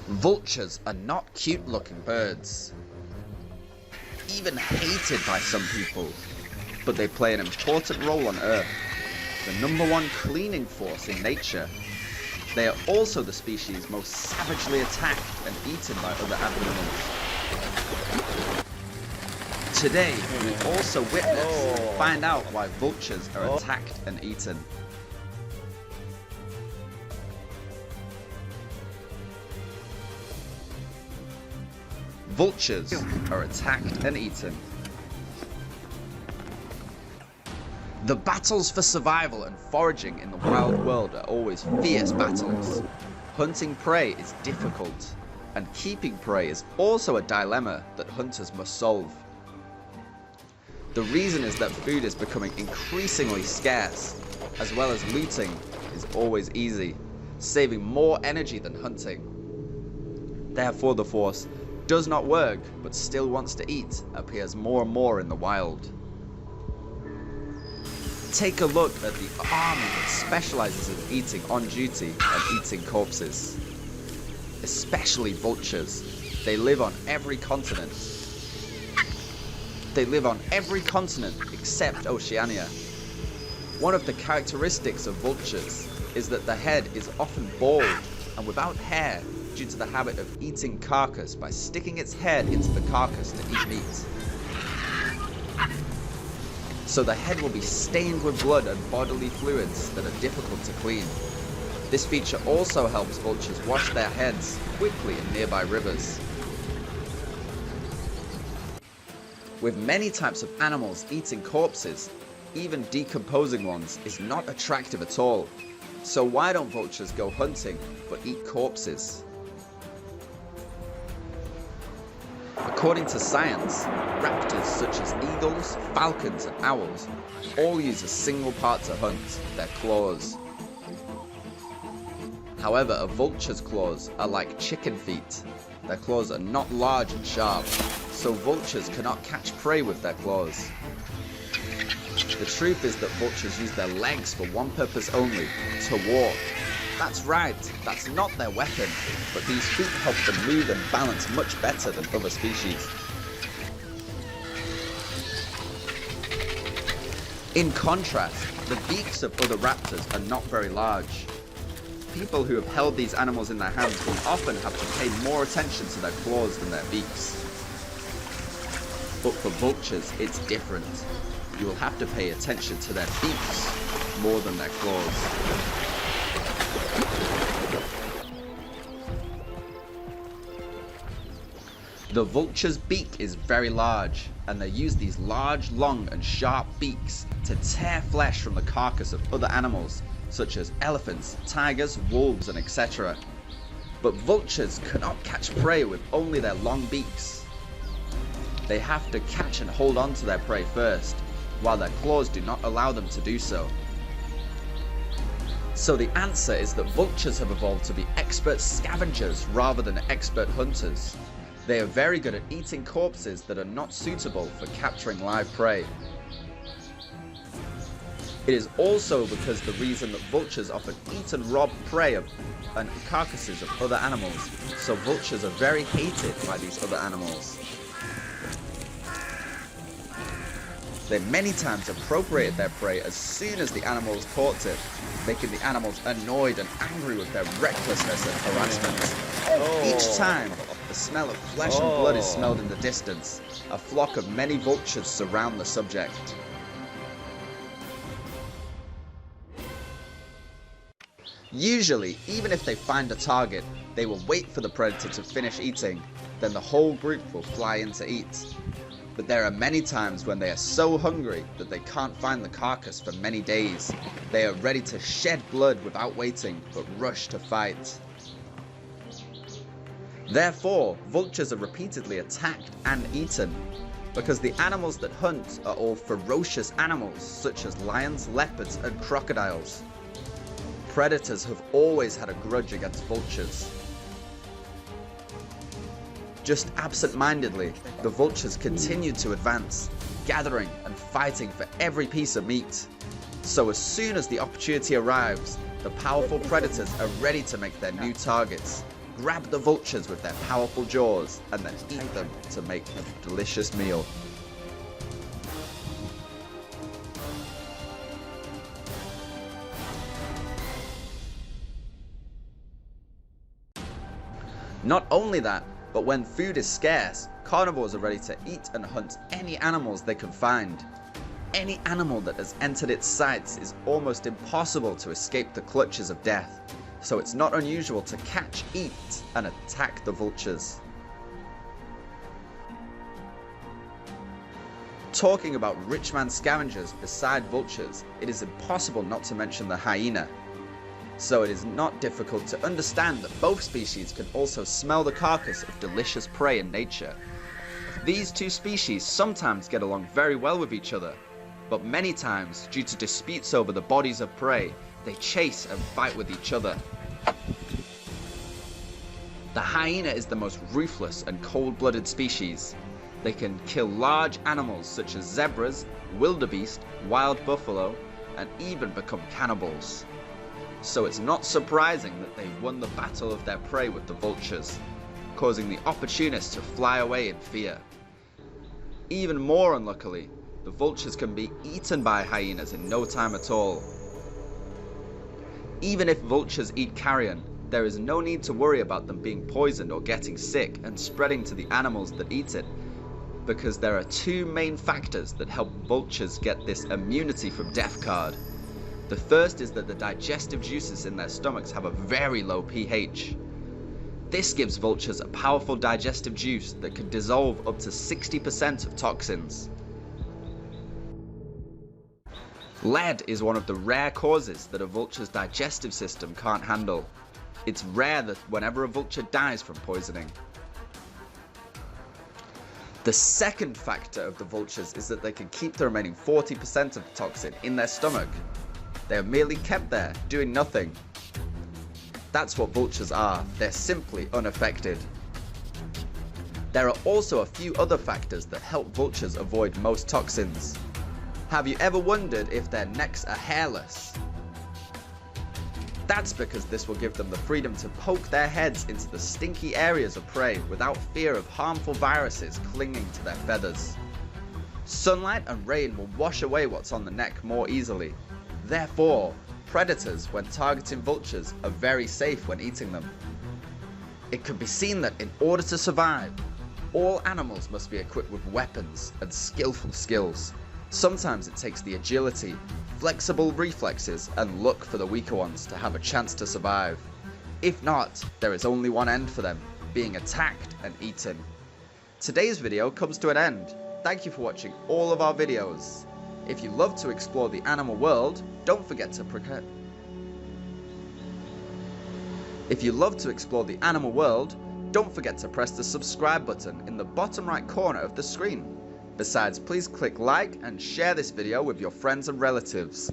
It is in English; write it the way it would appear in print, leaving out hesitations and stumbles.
Vultures are not cute-looking birds, even hated by some people, but they play an important role on Earth, the #1 cleaning force in nature. They are also the species most savagely attacked and eaten by other animals. Today, we also witness and find out why vultures are attacked and eaten. Vultures are attacked and eaten. The battles for survival and foraging in the wild world are always fierce battles. Hunting prey is difficult, and keeping prey is also a dilemma that hunters must solve. The reason is that food is becoming increasingly scarce, as well as looting is always easy, saving more energy than hunting. Therefore, the force does not work but still wants to eat appears more and more in the wild. Take a look at the army that specializes in eating on duty and eating corpses. Especially vultures. They live on every continent. They live on every continent except Oceania. One of the characteristics of vultures is that the head is often bald and without hair due to the habit of eating carcass by sticking its head into the carcass to eat meat. So the head will be stained with blood and bodily fluids that are difficult to clean. This feature also helps vultures wash their heads quickly in nearby rivers. With many types of animals eating corpses, even decomposing ones is not attractive at all. So why don't vultures go hunting but eat corpses? According to science, raptors such as eagles, falcons and owls all use a single part to hunt, their claws. However, a vulture's claws are like chicken feet. Their claws are not large and sharp, so vultures cannot catch prey with their claws. The truth is that vultures use their legs for one purpose only, to walk. That's right, that's not their weapon, but these feet help them move and balance much better than other species. In contrast, the beaks of other raptors are not very large. People who have held these animals in their hands will often have to pay more attention to their claws than their beaks. But for vultures, it's different. You will have to pay attention to their beaks more than their claws. The vulture's beak is very large, and they use these large, long and sharp beaks to tear flesh from the carcass of other animals, such as elephants, tigers, wolves and etc. But vultures cannot catch prey with only their long beaks. They have to catch and hold on to their prey first, while their claws do not allow them to do so. So the answer is that vultures have evolved to be expert scavengers rather than expert hunters. They are very good at eating corpses that are not suitable for capturing live prey. It is also because the reason that vultures often eat and rob prey and carcasses of other animals, so vultures are very hated by these other animals. They many times appropriate their prey as soon as the animal is caught it, making the animals annoyed and angry with their recklessness and harassment. Each time, the smell of flesh and blood is smelled in the distance. A flock of many vultures surround the subject. Usually, even if they find a target, they will wait for the predator to finish eating, then the whole group will fly in to eat. But there are many times when they are so hungry that they can't find the carcass for many days. They are ready to shed blood without waiting, but rush to fight. Therefore, vultures are repeatedly attacked and eaten, because the animals that hunt are all ferocious animals such as lions, leopards and crocodiles. Predators have always had a grudge against vultures. Just absent-mindedly, the vultures continue to advance, gathering and fighting for every piece of meat. So as soon as the opportunity arrives, the powerful predators are ready to make their new targets, grab the vultures with their powerful jaws, and then eat them to make a delicious meal. Not only that, but when food is scarce, carnivores are ready to eat and hunt any animals they can find. Any animal that has entered its sights is almost impossible to escape the clutches of death, so it's not unusual to catch, eat, and attack the vultures. Talking about rich man scavengers beside vultures, it is impossible not to mention the hyena. So it is not difficult to understand that both species can also smell the carcass of delicious prey in nature. These two species sometimes get along very well with each other, but many times, due to disputes over the bodies of prey, they chase and fight with each other. The hyena is the most ruthless and cold-blooded species. They can kill large animals such as zebras, wildebeest, wild buffalo, and even become cannibals. So it's not surprising that they won the battle of their prey with the vultures, causing the opportunists to fly away in fear. Even more unluckily, the vultures can be eaten by hyenas in no time at all. Even if vultures eat carrion, there is no need to worry about them being poisoned or getting sick and spreading to the animals that eat it, because there are two main factors that help vultures get this immunity from death card. The first is that the digestive juices in their stomachs have a very low pH. This gives vultures a powerful digestive juice that can dissolve up to 60% of toxins. Lead is one of the rare causes that a vulture's digestive system can't handle. It's rare that whenever a vulture dies from poisoning. The second factor of the vultures is that they can keep the remaining 40% of the toxin in their stomach. They are merely kept there, doing nothing. That's what vultures are. They're simply unaffected. There are also a few other factors that help vultures avoid most toxins. Have you ever wondered if their necks are hairless? That's because this will give them the freedom to poke their heads into the stinky areas of prey without fear of harmful viruses clinging to their feathers. Sunlight and rain will wash away what's on the neck more easily. Therefore, predators, when targeting vultures, are very safe when eating them. It can be seen that in order to survive, all animals must be equipped with weapons and skillful skills. Sometimes it takes the agility, flexible reflexes, and luck for the weaker ones to have a chance to survive. If not, there is only one end for them, being attacked and eaten. Today's video comes to an end. Thank you for watching all of our videos. If you love to explore the animal world, don't forget to press the subscribe button in the bottom right corner of the screen. Besides, please click like and share this video with your friends and relatives.